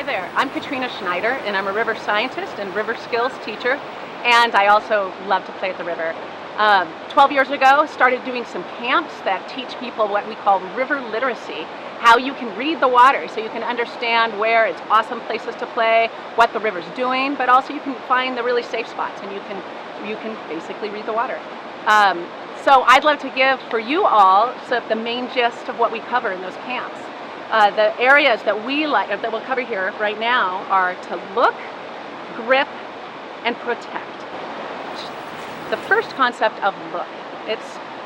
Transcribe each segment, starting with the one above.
there, I'm Katrina Schneider, and I'm a river scientist and river skills teacher, and I also love to play at the river. 12 years ago, started doing some camps that teach people what we call river literacy, how you can read the water so you can understand where it's awesome places to play, what the river's doing, but also you can find the really safe spots and you can basically read the water. So I'd love to give for you all the main gist of what we cover in those camps. The areas that we'll cover here right now are to look, grip, and protect. The first concept of look.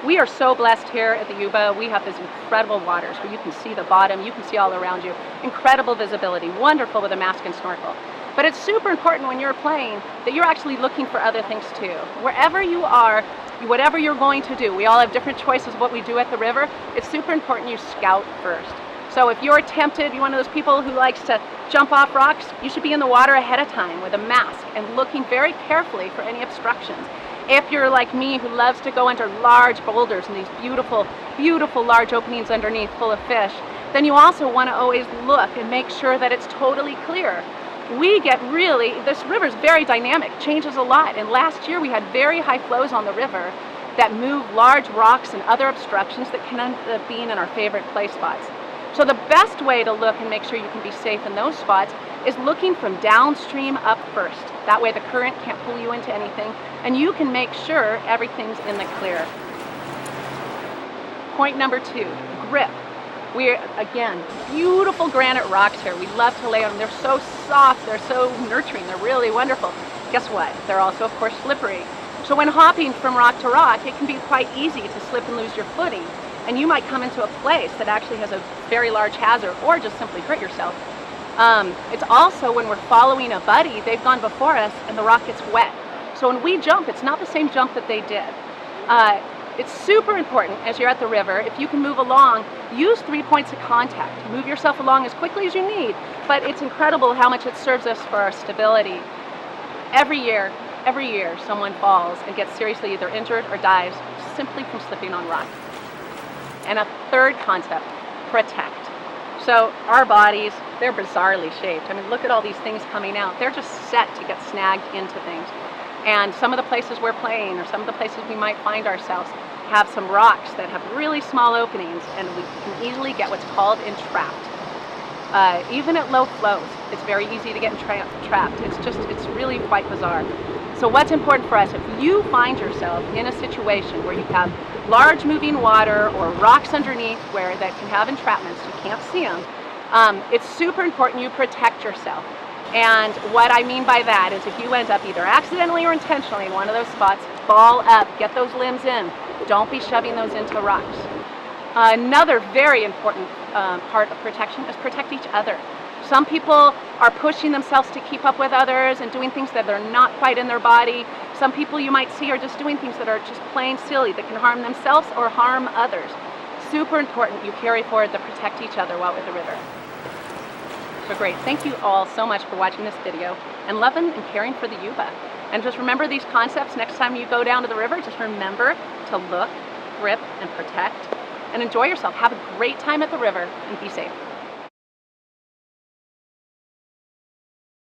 We are so blessed here at the Yuba. We have these incredible waters where you can see the bottom, you can see all around you. Incredible visibility, wonderful with a mask and snorkel. But it's super important when you're playing that you're actually looking for other things too. Wherever you are, whatever you're going to do, we all have different choices of what we do at the river. It's super important you scout first. So if you're tempted, you're one of those people who likes to jump off rocks, you should be in the water ahead of time with a mask and looking very carefully for any obstructions. If you're like me who loves to go under large boulders and these beautiful, beautiful large openings underneath full of fish, then you also want to always look and make sure that it's totally clear. This river is very dynamic, changes a lot, and last year we had very high flows on the river that move large rocks and other obstructions that can end up being in our favorite play spots. So the best way to look and make sure you can be safe in those spots is looking from downstream up first. That way the current can't pull you into anything, and you can make sure everything's in the clear. Point number 2, grip. Again, beautiful granite rocks here. We love to lay on them. They're so soft, they're so nurturing, they're really wonderful. Guess what? They're also, of course, slippery. So when hopping from rock to rock, it can be quite easy to slip and lose your footing. And you might come into a place that actually has a very large hazard or just simply hurt yourself. It's also when we're following a buddy, they've gone before us and the rock gets wet. So when we jump, it's not the same jump that they did. It's super important as you're at the river, if you can move along, use 3 points of contact. Move yourself along as quickly as you need, but it's incredible how much it serves us for our stability. Every year, someone falls and gets seriously either injured or dies simply from slipping on rock. And a third concept, protect. So our bodies, they're bizarrely shaped. I mean, look at all these things coming out. They're just set to get snagged into things. And some of the places we're playing or some of the places we might find ourselves have some rocks that have really small openings and we can easily get what's called entrapped. Even at low flows, it's very easy to get trapped. It's really quite bizarre. So what's important for us, if you find yourself in a situation where you have large moving water or rocks underneath that can have entrapments, you can't see them, it's super important you protect yourself. And what I mean by that is if you end up either accidentally or intentionally in one of those spots, ball up, get those limbs in. Don't be shoving those into rocks. Another very important part of protection is protect each other. Some people are pushing themselves to keep up with others and doing things that are not quite in their body. Some people you might see are just doing things that are just plain silly that can harm themselves or harm others. Super important you carry forward to protect each other while at the river. So great. Thank you all so much for watching this video and loving and caring for the Yuba. And just remember these concepts next time you go down to the river. Just remember to look, grip, and protect. And enjoy yourself. Have a great time at the river and be safe.